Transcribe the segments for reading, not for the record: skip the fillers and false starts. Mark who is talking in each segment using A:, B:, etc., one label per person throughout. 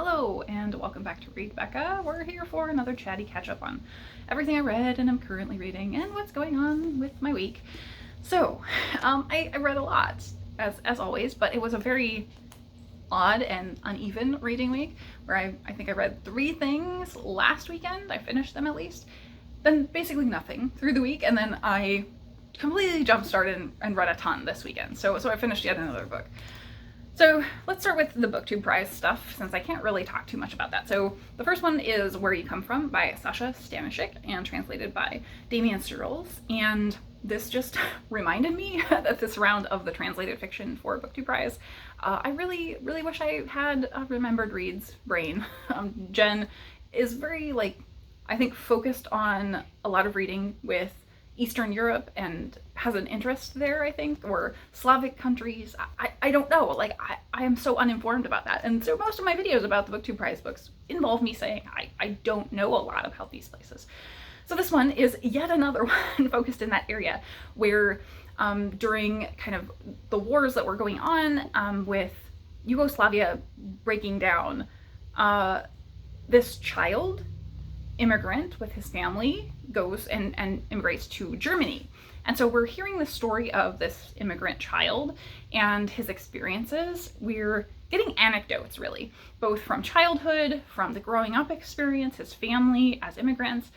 A: Hello and welcome back to Read Becca. We're here for another chatty catch-up on everything I read and I'm currently reading and what's going on with my week. So, I read a lot, as always, but it was a very odd and uneven reading week where I think I read 3 things last weekend. I finished them at least. Then basically nothing through the week, and then I completely jump-started and read a ton this weekend. So I finished yet another book. So let's start with the Booktube prize stuff, since I can't really talk too much about that. So the first one is Where You Come From by Saša Stanišić and translated by Damion Searls. And this just reminded me that this round of the translated fiction for Booktube prize, I really wish I had a remembered reads brain. Jen is very, I think, focused on a lot of reading with Eastern Europe and has an interest there, I think, or Slavic countries. I don't know, I am so uninformed about that. And so most of my videos about the Booktube prize books involve me saying I don't know a lot about these places. So this one is yet another one focused in that area where during kind of the wars that were going on with Yugoslavia breaking down, this child immigrant with his family goes and immigrates to Germany. And so we're hearing the story of this immigrant child and his experiences. We're getting anecdotes, really, both from childhood, from the growing up experience, his family as immigrants.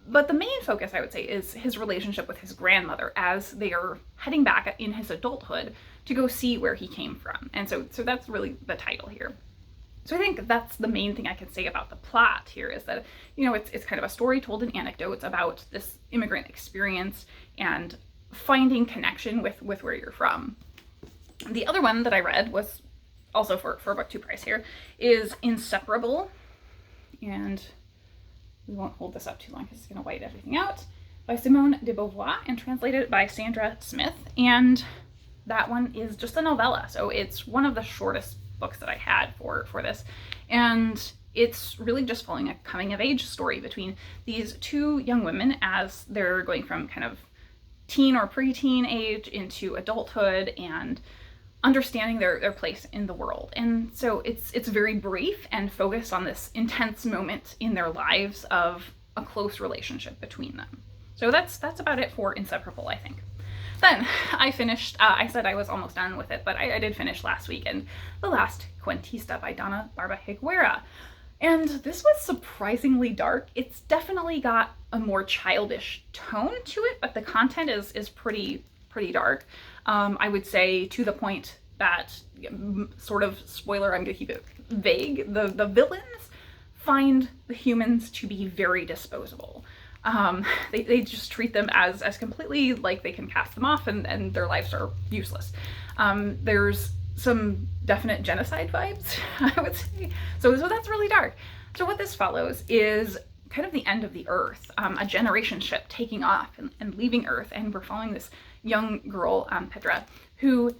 A: But the main focus, I would say, is his relationship with his grandmother as they are heading back in his adulthood to go see where he came from. And so that's really the title here. So I think that's the main thing I can say about the plot here, is that, it's kind of a story told in anecdotes about this immigrant experience and finding connection with where you're from. The other one that I read was also for Booktube prize here is Inseparable, and we won't hold this up too long because it's going to white everything out, by Simone de Beauvoir and translated by Sandra Smith. And that one is just a novella, so it's one of the shortest books that I had for this, and it's really just following a coming of age story between these 2 young women as they're going from kind of teen or preteen age into adulthood and understanding their place in the world. And so it's very brief and focused on this intense moment in their lives of a close relationship between them. So that's about it for Inseparable, I think. Then I finished, I said I was almost done with it, but I did finish last weekend, the last Cuentista by Donna, Barba, Higuera. And this was surprisingly dark. It's definitely got a more childish tone to it, but the content is pretty dark. I would say to the point that, sort of spoiler, I'm gonna keep it vague, the villains find the humans to be very disposable. They just treat them as completely like they can cast them off and their lives are useless. There's some definite genocide vibes, I would say. So that's really dark. So what this follows is kind of the end of the Earth, a generation ship taking off and leaving Earth, and we're following this young girl, Petra, who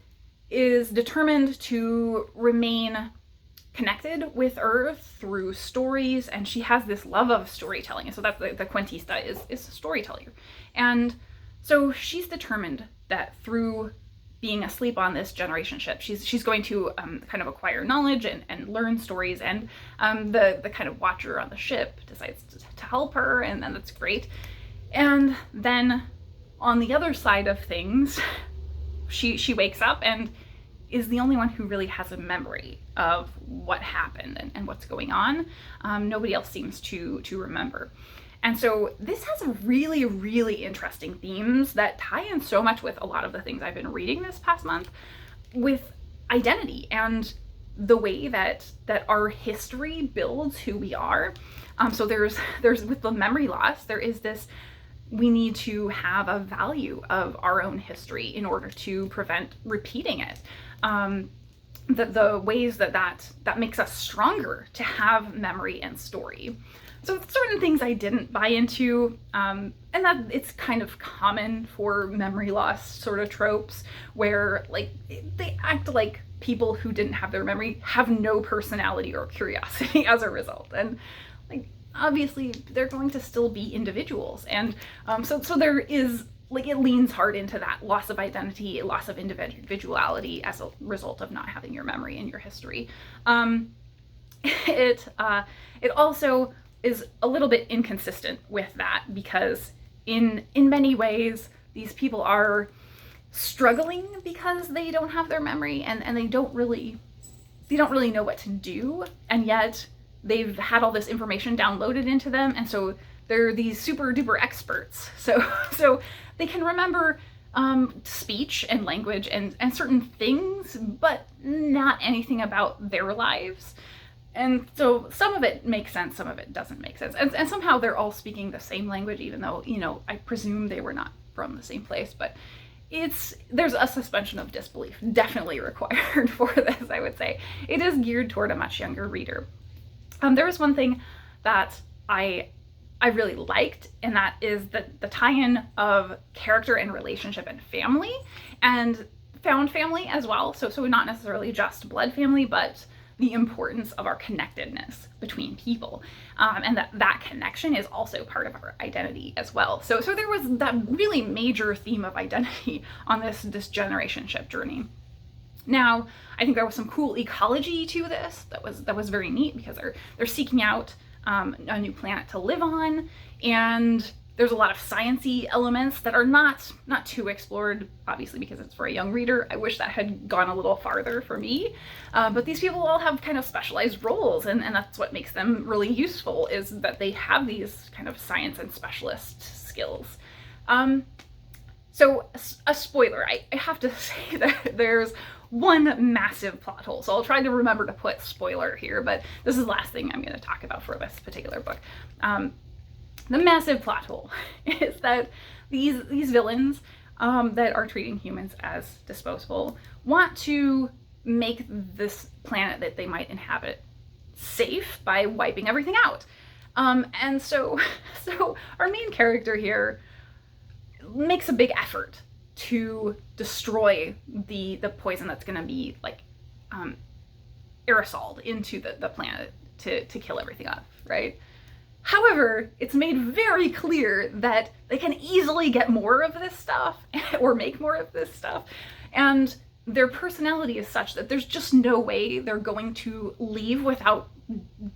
A: is determined to remain connected with Earth through stories, and she has this love of storytelling, and so that's the Cuentista is a storyteller. And so she's determined that through being asleep on this generation ship, she's going to kind of acquire knowledge and learn stories, and the kind of watcher on the ship decides to help her, and then that's great. And then on the other side of things, she wakes up and is the only one who really has a memory of what happened and what's going on. Nobody else seems to remember. And so this has really interesting themes that tie in so much with a lot of the things I've been reading this past month, with identity and the way that our history builds who we are. So there's with the memory loss, there is this, we need to have a value of our own history in order to prevent repeating it. The ways that makes us stronger to have memory and story. So certain things I didn't buy into, and that it's kind of common for memory loss sort of tropes where they act like people who didn't have their memory have no personality or curiosity as a result. And obviously they're going to still be individuals. And so there is, it leans hard into that loss of identity, loss of individuality as a result of not having your memory and your history. it also is a little bit inconsistent with that, because in many ways these people are struggling because they don't have their memory, and they don't really know what to do, and yet they've had all this information downloaded into them, and so they're these super duper experts. So they can remember speech and language and certain things, but not anything about their lives. And so some of it makes sense, some of it doesn't make sense. And somehow they're all speaking the same language, even though, you know, I presume they were not from the same place. But there's a suspension of disbelief definitely required for this, I would say. It is geared toward a much younger reader. There was one thing that I really liked, and that is the tie-in of character and relationship and family, and found family as well. So not necessarily just blood family, but the importance of our connectedness between people, and that connection is also part of our identity as well. So there was that really major theme of identity on this generationship journey. Now, I think there was some cool ecology to this that was very neat, because they're seeking out a new planet to live on, and there's a lot of sciencey elements that are not too explored, obviously, because it's for a young reader. I wish that had gone a little farther for me, but these people all have kind of specialized roles, and that's what makes them really useful, is that they have these kind of science and specialist skills. So a spoiler, I have to say that there's one massive plot hole. So I'll try to remember to put spoiler here, but this is the last thing I'm going to talk about for this particular book. The massive plot hole is that these villains that are treating humans as disposable want to make this planet that they might inhabit safe by wiping everything out. And so our main character here makes a big effort to destroy the poison that's going to be like aerosoled into the planet to kill everything off, right? However, it's made very clear that they can easily get more of this stuff or make more of this stuff, and their personality is such that there's just no way they're going to leave without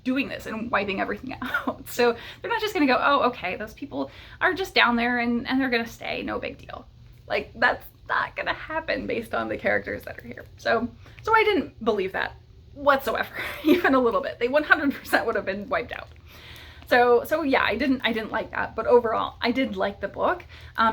A: doing this and wiping everything out. So they're not just going to go, oh, okay, those people are just down there and they're going to stay, no big deal. Like, that's not going to happen based on the characters that are here. So I didn't believe that whatsoever, even a little bit. They 100% would have been wiped out. So yeah, I didn't like that, but overall, I did like the book.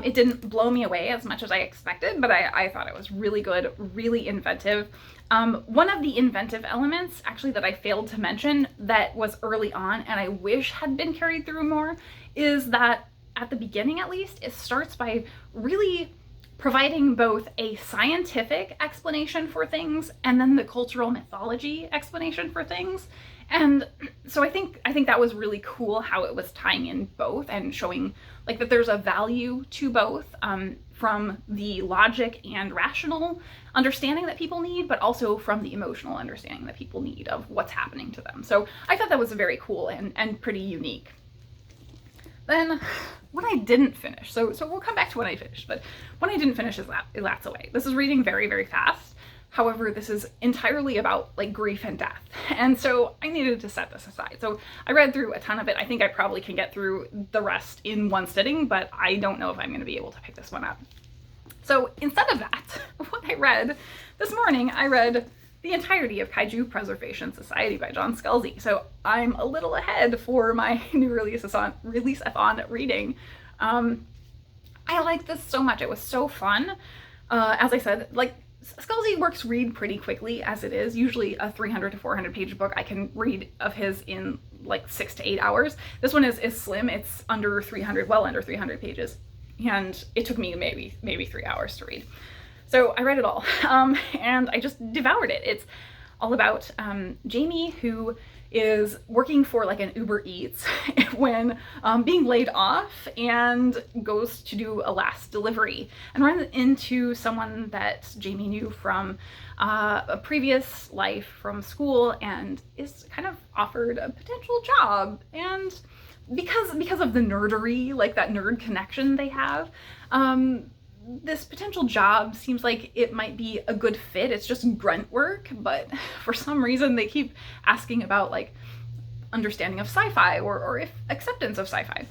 A: It didn't blow me away as much as I expected, but I thought it was really good, really inventive. One of the inventive elements, actually, that I failed to mention that was early on, and I wish had been carried through more, is that at the beginning, at least, it starts by really providing both a scientific explanation for things and then the cultural mythology explanation for things. And so I think that was really cool how it was tying in both and showing like that there's a value to both, from the logic and rational understanding that people need, but also from the emotional understanding that people need of what's happening to them. So I thought that was very cool and pretty unique. Then what I didn't finish, so we'll come back to what I finished, but what I didn't finish is Elatsoe. This is reading very, very fast. However, this is entirely about like grief and death. And so I needed to set this aside. So I read through a ton of it. I think I probably can get through the rest in one sitting, but I don't know if I'm going to be able to pick this one up. So instead of that, what I read this morning, I read the entirety of Kaiju Preservation Society by John Scalzi. So I'm a little ahead for my new release-a-thon reading. I liked this so much. It was so fun. As I said, like, Scalzi works read pretty quickly as it is. Usually a 300 to 400 page book I can read of his in like 6 to 8 hours. This one is slim. It's under 300, well under 300 pages. And it took me maybe 3 hours to read. So I read it all, and I just devoured it. It's all about Jamie, who is working for like an Uber Eats when being laid off, and goes to do a last delivery and runs into someone that Jamie knew from a previous life from school, and is kind of offered a potential job. And because of the nerdery, like that nerd connection they have, this potential job seems like it might be a good fit. It's just grunt work, but for some reason they keep asking about like understanding of sci-fi or if acceptance of sci-fi.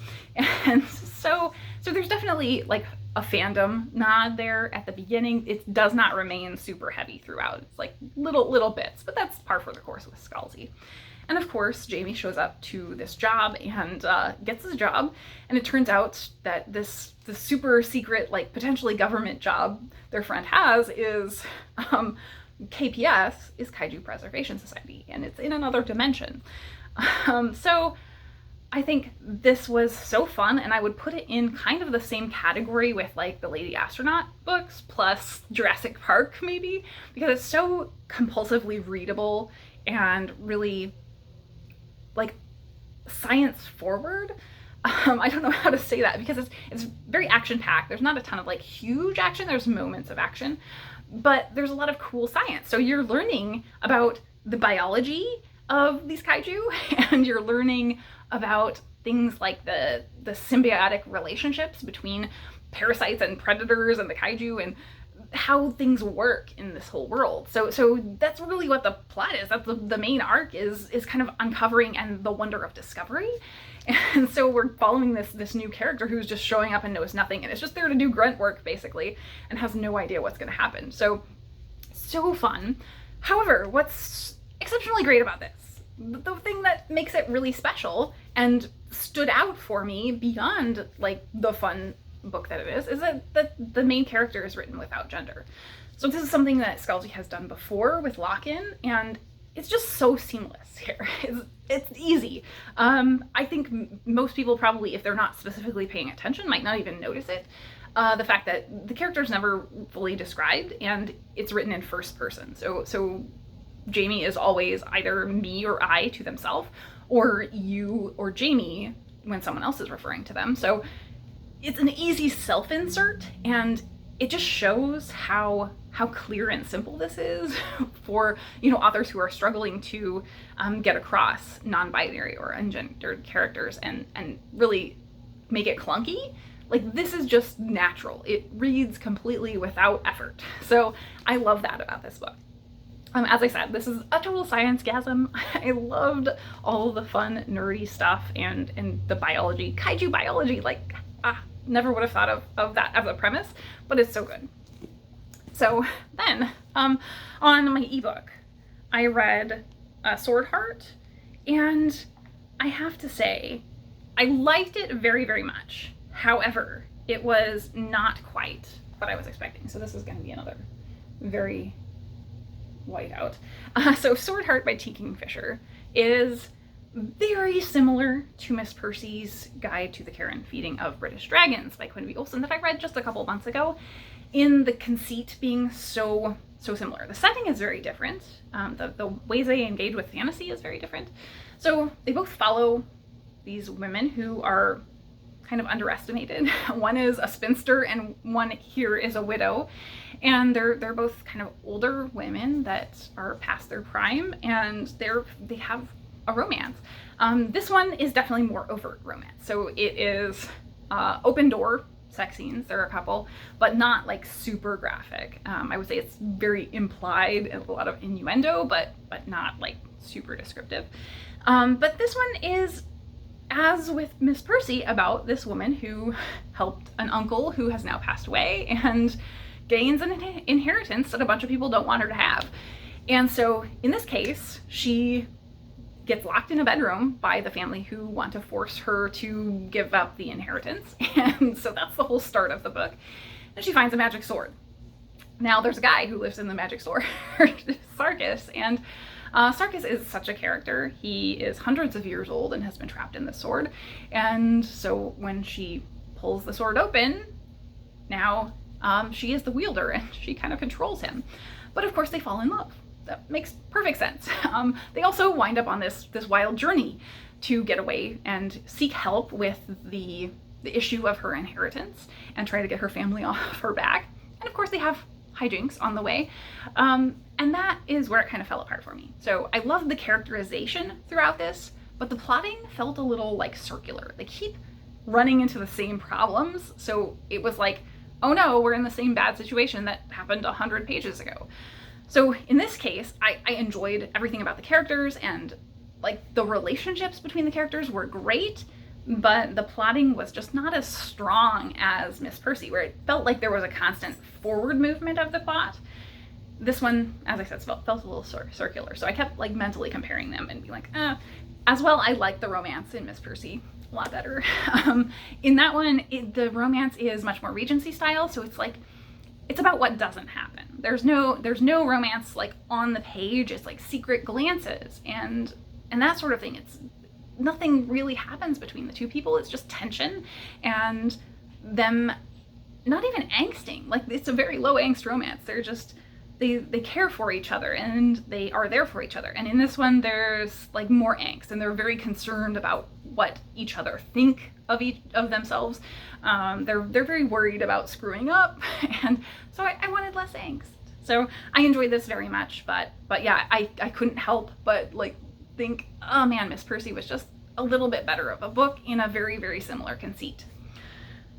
A: And so there's definitely like a fandom nod there at the beginning. It does not remain super heavy throughout. It's like little bits, but that's par for the course with Scalzi. And of course, Jamie shows up to this job and gets his job, and it turns out that the super secret, like potentially government job their friend has is KPS, is Kaiju Preservation Society, and it's in another dimension. So I think this was so fun, and I would put it in kind of the same category with like the Lady Astronaut books plus Jurassic Park maybe, because it's so compulsively readable and really like science forward. I don't know how to say that because it's very action packed. There's not a ton of like huge action. There's moments of action, but there's a lot of cool science. So you're learning about the biology of these kaiju, and you're learning about things like the symbiotic relationships between parasites and predators and the kaiju, and how things work in this whole world. So that's really what the plot is. That's the main arc is kind of uncovering and the wonder of discovery. And so we're following this new character who's just showing up and knows nothing, and it's just there to do grunt work basically and has no idea what's going to happen. So fun. However, what's exceptionally great about this, the thing that makes it really special and stood out for me beyond like the fun book that it is that the main character is written without gender. So this is something that Scalzi has done before with Lock-In, and it's just so seamless here. It's easy. I think most people probably, if they're not specifically paying attention, might not even notice it. The fact that the character is never fully described, and it's written in first person. So Jamie is always either me or I to themselves, or you or Jamie when someone else is referring to them. So it's an easy self-insert, and it just shows how clear and simple this is for, authors who are struggling to get across non-binary or ungendered characters and really make it clunky. Like, this is just natural. It reads completely without effort. So I love that about this book. As I said, this is a total science-gasm. I loved all of the fun, nerdy stuff and the biology, kaiju biology. Like, never would have thought of that as a premise, but it's so good. So then, on my ebook, I read Swordheart, and I have to say, I liked it very, very much. However, it was not quite what I was expecting. So this is going to be another very whiteout. So Swordheart by T Kingfisher is very similar to Miss Percy's Guide to the Care and Feeding of British Dragons by Quinn Olson that I read just a couple months ago, in the conceit being so similar. The setting is very different. The ways they engage with fantasy is very different. So they both follow these women who are kind of underestimated. One is a spinster and one here is a widow, and they're both kind of older women that are past their prime, and they have a romance. This one is definitely more overt romance. So it is open door sex scenes. There are a couple, but not like super graphic. I would say it's very implied and a lot of innuendo, but not like super descriptive. But this one is, as with Miss Percy, about this woman who helped an uncle who has now passed away and gains an inheritance that a bunch of people don't want her to have. And so in this case, she gets locked in a bedroom by the family who want to force her to give up the inheritance. And so that's the whole start of the book. And she finds a magic sword. Now there's a guy who lives in the magic sword, Sarkis, and Sarkis is such a character. He is hundreds of years old and has been trapped in the sword. And so when she pulls the sword open, now she is the wielder and she kind of controls him. But of course they fall in love. That makes perfect sense. They also wind up on this wild journey to get away and seek help with the issue of her inheritance and try to get her family off her back. And of course they have hijinks on the way. And that is where it kind of fell apart for me. So I loved the characterization throughout this, but the plotting felt a little like circular. They keep running into the same problems. So it was like oh no, we're in the same bad situation that happened 100 pages ago. So in this case, I enjoyed everything about the characters, and like the relationships between the characters were great, but the plotting was just not as strong as Miss Percy, where it felt like there was a constant forward movement of the plot. This one, as I said, felt a little circular, so I kept like mentally comparing them and being like, As well, I like the romance in Miss Percy a lot better. In that one, the romance is much more Regency style, so it's like, it's about what doesn't happen. There's no romance like on the page. It's like secret glances and that sort of thing. It's nothing really happens between the two people. It's just tension and them not even angsting. Like, it's a very low angst romance. They're just, they care for each other and they are there for each other. And in this one, there's like more angst, and they're very concerned about what each other think of themselves. They're very worried about screwing up, and so I wanted less angst. So I enjoyed this very much, but yeah, I couldn't help but like think, oh man, Miss Percy was just a little bit better of a book in a very, very similar conceit.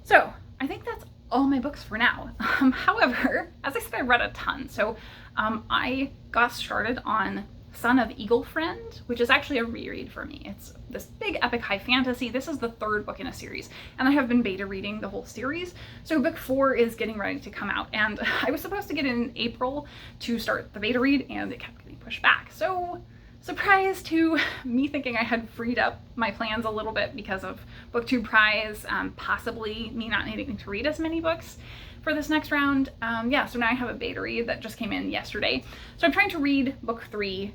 A: So I think that's all my books for now. However, as I said, I read a ton. So I got started on Son of Eagle Friend, which is actually a reread for me. It's this big epic high fantasy. This is the third book in a series, and I have been beta reading the whole series. So book 4 is getting ready to come out, and I was supposed to get it in April to start the beta read, and it kept getting pushed back. So surprise to me, thinking I had freed up my plans a little bit because of Booktube Prize, possibly me not needing to read as many books for this next round. Yeah, so now I have a beta read that just came in yesterday. So I'm trying to read book 3,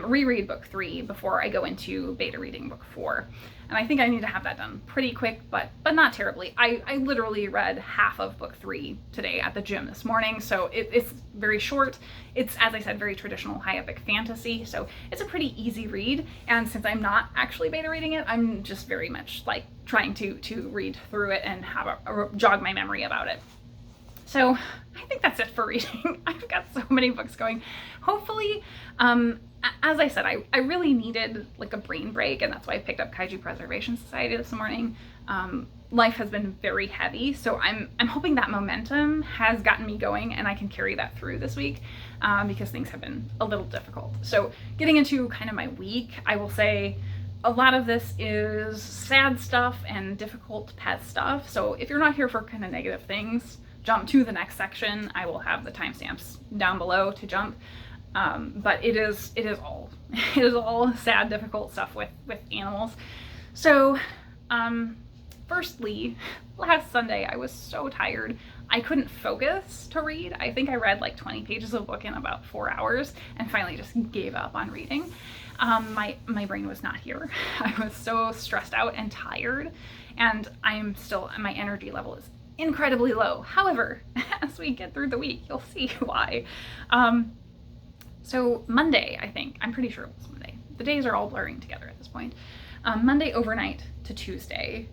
A: reread book 3 before I go into beta reading book 4. And I think I need to have that done pretty quick, but not terribly. I literally read half of book 3 today at the gym this morning, so it's very short. It's, as I said, very traditional high epic fantasy, so it's a pretty easy read. And since I'm not actually beta reading it, I'm just very much like trying to read through it and have jog my memory about it. So I think that's it for reading. I've got so many books going. Hopefully, as I said, I really needed like a brain break, and that's why I picked up Kaiju Preservation Society this morning. Life has been very heavy, so I'm hoping that momentum has gotten me going and I can carry that through this week, because things have been a little difficult. So getting into kind of my week, I will say a lot of this is sad stuff and difficult pet stuff. So if you're not here for kind of negative things, jump to the next section. I will have the timestamps down below to jump. But it is all sad, difficult stuff with animals. So, firstly, last Sunday I was so tired I couldn't focus to read. I think I read like 20 pages of a book in about 4 hours and finally just gave up on reading. My brain was not here. I was so stressed out and tired, and my energy level is incredibly low. However, as we get through the week, you'll see why. So Monday, I'm pretty sure it was Monday. The days are all blurring together at this point. Monday overnight to Tuesday,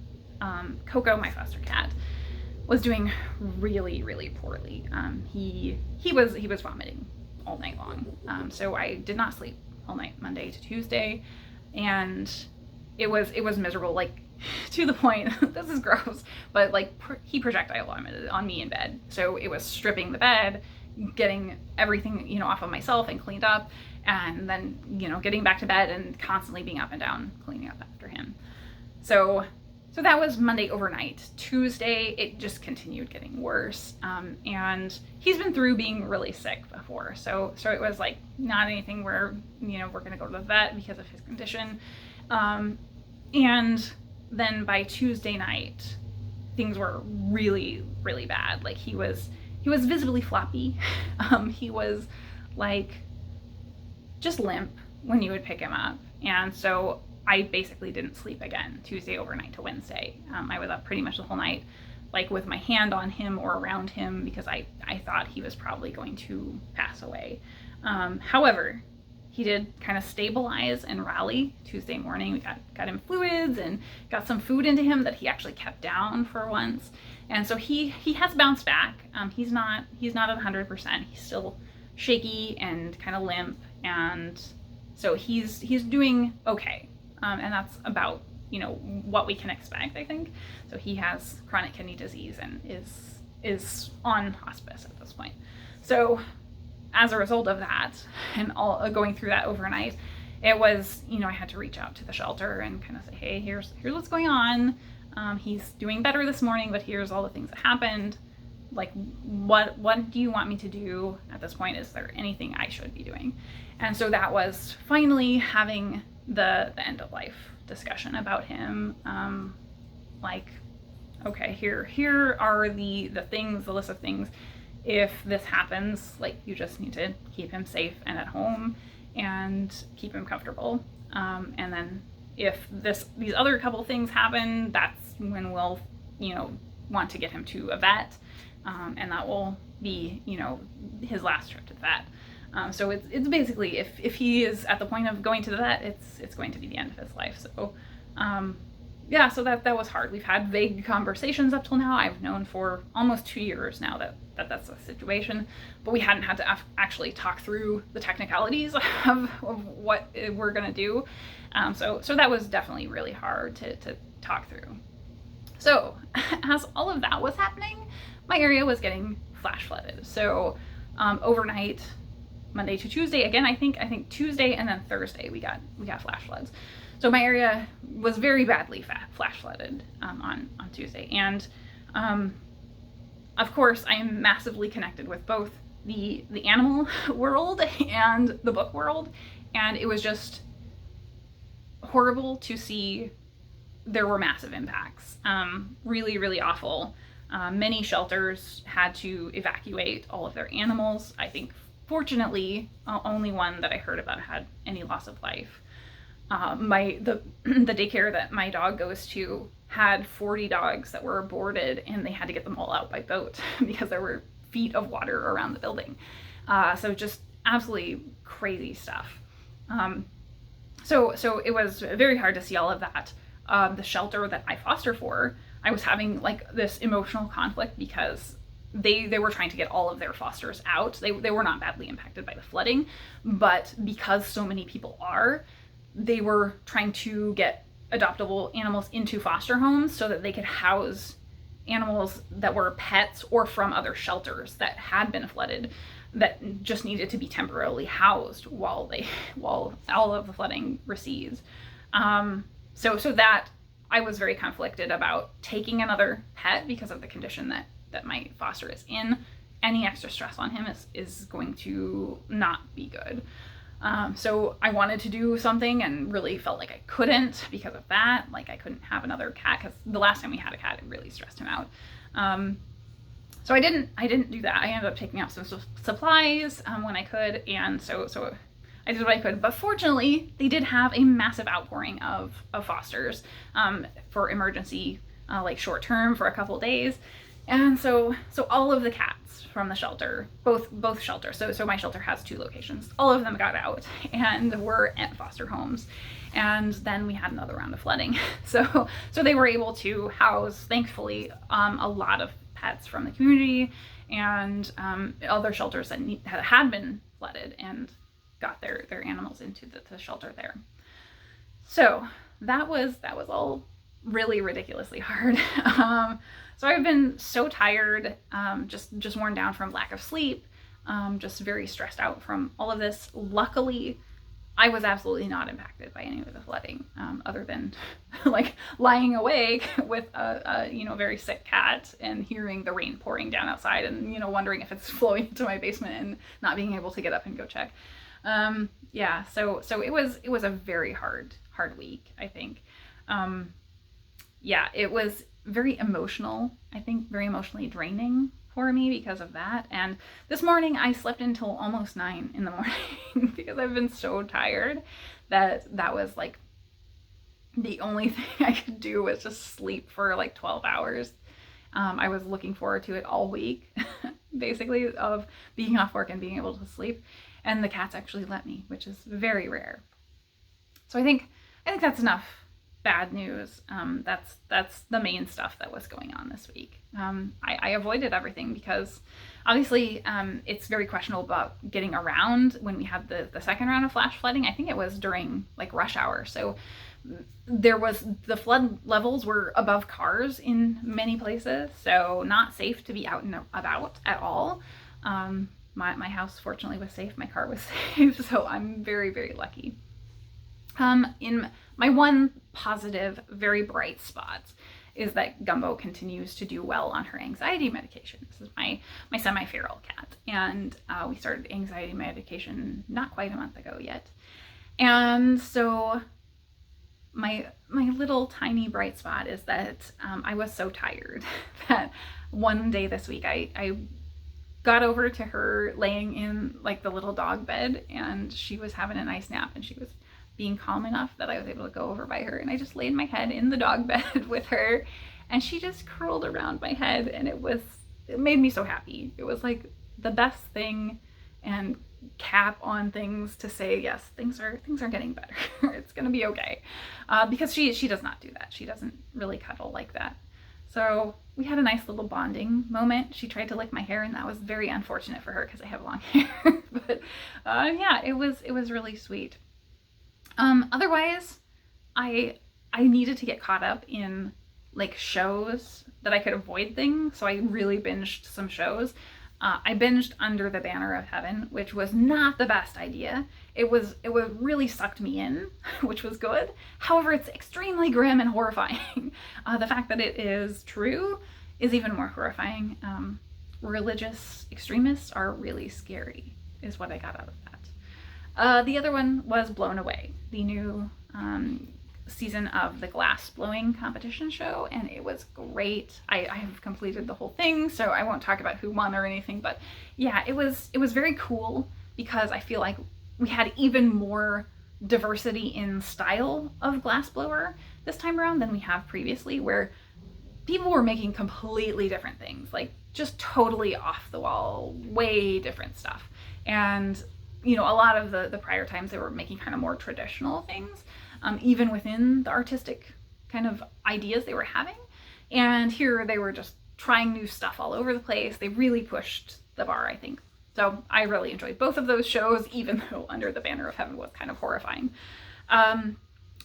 A: Coco, my foster cat, was doing really, really poorly. He was vomiting all night long. So I did not sleep all night Monday to Tuesday, and it was miserable, like to the point, this is gross, but like he projectile vomited on me in bed. So it was stripping the bed, getting everything, off of myself and cleaned up, and then, getting back to bed and constantly being up and down, cleaning up after him. So that was Monday overnight. Tuesday, it just continued getting worse. And he's been through being really sick before. So it was like not anything where, we're going to go to the vet because of his condition. And then by Tuesday night, things were really, really bad. Like he was visibly floppy. He was like just limp when you would pick him up. And so I basically didn't sleep again Tuesday overnight to Wednesday. I was up pretty much the whole night, like with my hand on him or around him, because I thought he was probably going to pass away. However, he did kind of stabilize and rally Tuesday morning. We got him fluids and got some food into him that he actually kept down for once. And so he has bounced back. He's not at 100%. He's still shaky and kind of limp. And so he's doing okay. And that's about, what we can expect, I think. So he has chronic kidney disease and is is on hospice at this point. So as a result of that, and all going through that overnight, it was, you know, I had to reach out to the shelter and kind of say, hey, here's what's going on. He's doing better this morning, but here's all the things that happened. Like, what do you want me to do at this point? Is there anything I should be doing? And so that was finally having the end of life discussion about him. Like, okay, here are the things, the list of things. If this happens, like, you just need to keep him safe and at home and keep him comfortable. And then if these other couple things happen, that's when we'll, you know, want to get him to a vet. And that will be, you know, his last trip to the vet. So it's basically, if he is at the point of going to the vet, it's going to be the end of his life. So, yeah, so that was hard. We've had vague conversations up till now. I've known for almost 2 years now that's the situation, but we hadn't had to actually talk through the technicalities of what we're gonna do. So that was definitely really hard to talk through. So as all of that was happening, my area was getting flash flooded. So overnight, Monday to Tuesday, again, I think Tuesday and then Thursday we got flash floods. So my area was very badly flash flooded on Tuesday. And of course, I am massively connected with both the animal world and the book world. And it was just horrible to see. There were massive impacts, really, really awful. Many shelters had to evacuate all of their animals. I think, fortunately, only one that I heard about had any loss of life. The daycare that my dog goes to had 40 dogs that were aborted, and they had to get them all out by boat because there were feet of water around the building. So just absolutely crazy stuff. So it was very hard to see all of that. The shelter that I foster for, I was having like this emotional conflict because they were trying to get all of their fosters out. They were not badly impacted by the flooding, but because so many people are, they were trying to get adoptable animals into foster homes so that they could house animals that were pets or from other shelters that had been flooded that just needed to be temporarily housed while all of the flooding recedes. So that I was very conflicted about taking another pet because of the condition that my foster is in. Any extra stress on him is going to not be good. So I wanted to do something and really felt like I couldn't because of that. Like I couldn't have another cat because the last time we had a cat, it really stressed him out. So I didn't do that. I ended up taking out some supplies when I could, and so I did what I could. But fortunately, they did have a massive outpouring of fosters for emergency, like short term for a couple of days. And so all of the cats from the shelter, both shelters, so my shelter has 2 locations, all of them got out and were at foster homes. And then we had another round of flooding. So they were able to house, thankfully, a lot of pets from the community and other shelters that had been flooded and got their animals into the shelter there. So that was all really ridiculously hard. So I've been so tired, just worn down from lack of sleep, just very stressed out from all of this. Luckily, I was absolutely not impacted by any of the flooding, other than like lying awake with a very sick cat and hearing the rain pouring down outside and wondering if it's flowing into my basement and not being able to get up and go check. Yeah, so it was a very hard week, I think. Yeah, it was very emotional, I think very emotionally draining for me because of that. And this morning I slept until almost 9 in the morning because I've been so tired that was like the only thing I could do was just sleep for like 12 hours. I was looking forward to it all week, basically, of being off work and being able to sleep. And the cats actually let me, which is very rare. So I think that's enough bad news. That's the main stuff that was going on this week. I avoided everything because obviously it's very questionable about getting around when we had the second round of flash flooding. I think it was during like rush hour. So The flood levels were above cars in many places, so not safe to be out and about at all. My house fortunately was safe, my car was safe, so I'm very, very lucky. In my one positive, very bright spot is that Gumbo continues to do well on her anxiety medication. This is my semi-feral cat, and we started anxiety medication not quite a month ago yet. And so my little tiny bright spot is that I was so tired that one day this week I got over to her laying in like the little dog bed, and she was having a nice nap, and she was being calm enough that I was able to go over by her, and I just laid my head in the dog bed with her, and she just curled around my head, and it made me so happy. It was like the best thing and cap on things to say, yes, things are getting better. It's gonna be okay. Because she does not do that. She doesn't really cuddle like that. So we had a nice little bonding moment. She tried to lick my hair, and that was very unfortunate for her because I have long hair. But yeah, it was really sweet. Otherwise, I needed to get caught up in like shows that I could avoid things, so I really binged some shows. I binged Under the Banner of Heaven, which was not the best idea. It really sucked me in, which was good. However, it's extremely grim and horrifying. The fact that it is true is even more horrifying. Religious extremists are really scary, is what I got out of that. The other one was Blown Away, the new season of the glass blowing competition show, and it was great. I have completed the whole thing, so I won't talk about who won or anything, but yeah, it was very cool because I feel like we had even more diversity in style of glass blower this time around than we have previously, where people were making completely different things, like just totally off the wall, way different stuff. And you know, a lot of the prior times they were making kind of more traditional things, even within the artistic kind of ideas they were having. And here they were just trying new stuff all over the place. They really pushed the bar, I think. So I really enjoyed both of those shows, even though Under the Banner of Heaven was kind of horrifying.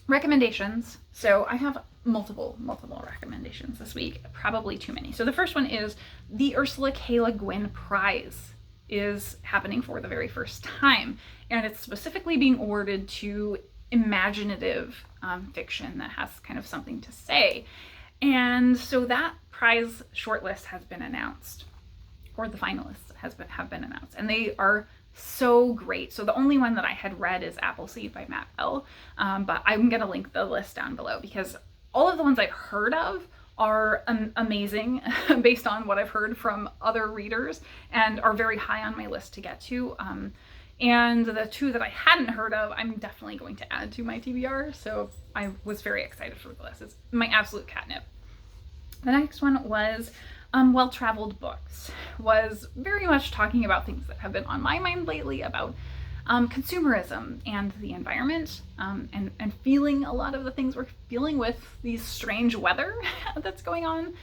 A: Recommendations. So I have multiple recommendations this week, probably too many. So the first one is the Ursula K. Le Guin Prize is happening for the very first time, and it's specifically being awarded to imaginative fiction that has kind of something to say. And so that prize shortlist has been announced, or the finalists have been announced, and they are so great. So the only one that I had read is Appleseed by Matt Bell, but I'm gonna link the list down below because all of the ones I've heard of are amazing based on what I've heard from other readers and are very high on my list to get to. And the two that I hadn't heard of, I'm definitely going to add to my TBR, so I was very excited for the list. It's my absolute catnip. The next one was Well-Traveled Books, was very much talking about things that have been on my mind lately about consumerism and the environment, and feeling a lot of the things we're feeling with these strange weather that's going on,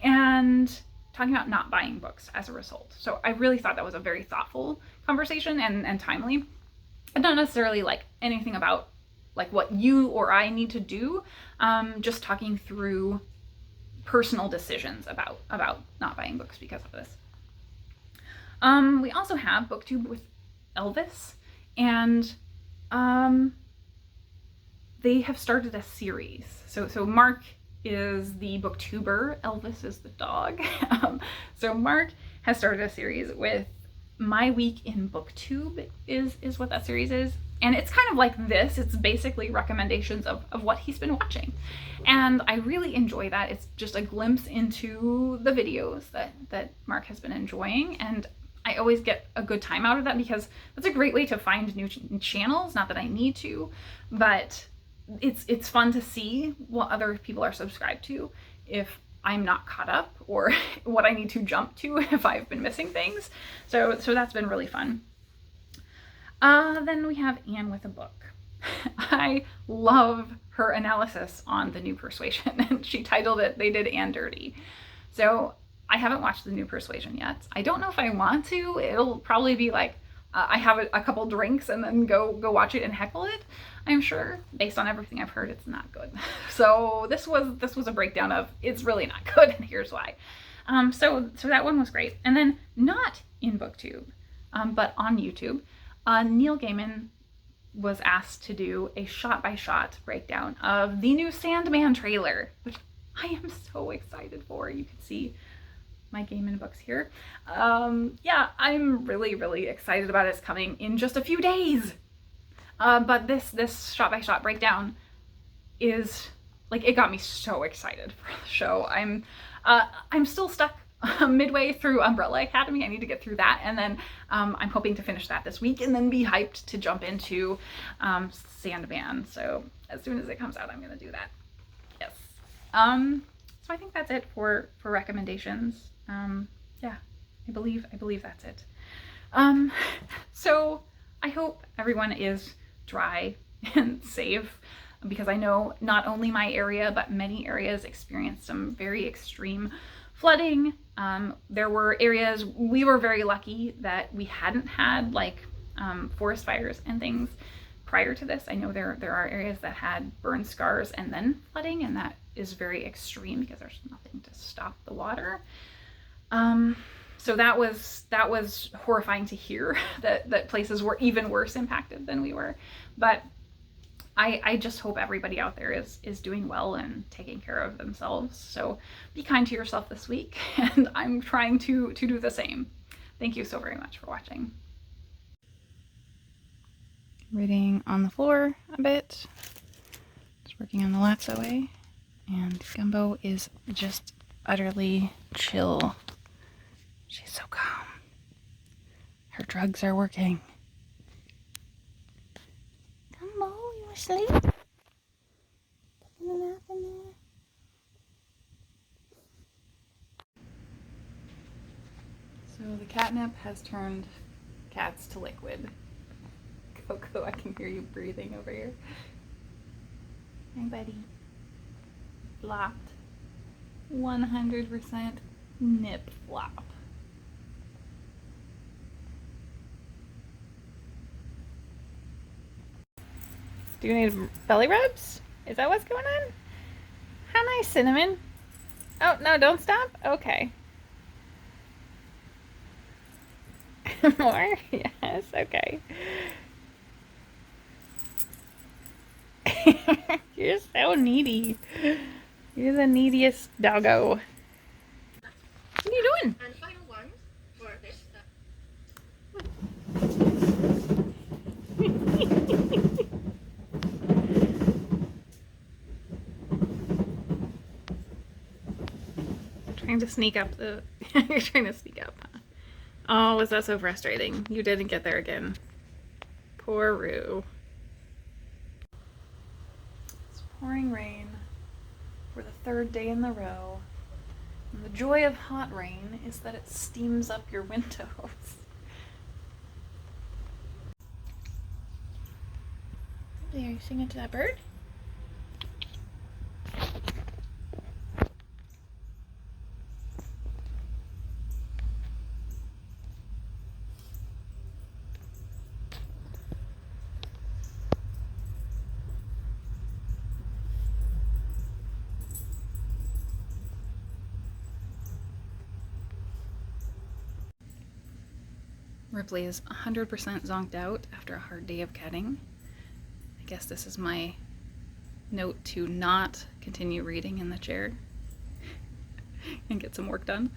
A: and talking about not buying books as a result. So I really thought that was a very thoughtful conversation and timely, and not necessarily like anything about like what you or I need to do, just talking through personal decisions about not buying books because of this. We also have Booktube with Elvis, and they have started a series. So Mark is the booktuber, Elvis is the dog. So Mark has started a series with My Week in Booktube is what that series is. And it's kind of like this. It's basically recommendations of what he's been watching. And I really enjoy that. It's just a glimpse into the videos that Mark has been enjoying. And I always get a good time out of that because that's a great way to find new channels. Not that I need to, but it's fun to see what other people are subscribed to if I'm not caught up, or what I need to jump to if I've been missing things. So that's been really fun. Then we have Anne with a Book. I love her analysis on The New Persuasion, and she titled it, They Did Anne Dirty. So I haven't watched The New Persuasion yet. I don't know if I want to. It'll probably be like I have a couple drinks and then go watch it and heckle it, I'm sure, based on everything I've heard, it's not good. So this was a breakdown of it's really not good, and here's why. So that one was great. And then not in Booktube, but on YouTube, Neil Gaiman was asked to do a shot-by-shot breakdown of the new Sandman trailer, which I am so excited for. You can see my Gaiman books here. Yeah, I'm really excited about it. It's coming in just a few days. But this shot-by-shot breakdown is, like, it got me so excited for the show. I'm still stuck midway through Umbrella Academy. I need to get through that, and then I'm hoping to finish that this week and then be hyped to jump into Sandman. So as soon as it comes out, I'm gonna do that. Yes. So I think that's it for recommendations. Yeah, I believe that's it. So I hope everyone is dry and safe, because I know not only my area, but many areas experienced some very extreme flooding. There were areas, we were very lucky that we hadn't had like forest fires and things prior to this. I know there are areas that had burn scars and then flooding, and that is very extreme because there's nothing to stop the water. So that was horrifying to hear that places were even worse impacted than we were. But I just hope everybody out there is doing well and taking care of themselves. So be kind to yourself this week, and I'm trying to do the same. Thank you so very much for watching. Reading on the floor a bit. Just working on the Elatsoe, and Gumbo is just utterly chill. She's so calm. Her drugs are working. Gumbo, you asleep? Taking a nap in there? So the catnip has turned cats to liquid. Coco, I can hear you breathing over here. Hey, buddy. Flopped. 100% nip flop. Do you need belly rubs? Is that what's going on? How nice, Cinnamon. Oh, no, don't stop? Okay. More? Yes, okay. You're so needy. You're the neediest doggo. What are you doing?
B: And final one for this.
A: Trying to sneak up the... You're trying to sneak up, huh? Oh, was that so frustrating? You didn't get there again. Poor Roo. It's pouring rain for the third day in a row. And the joy of hot rain is that it steams up your windows. Are you singing to that bird? Ripley is 100% zonked out after a hard day of catting. I guess this is my note to not continue reading in the chair and get some work done.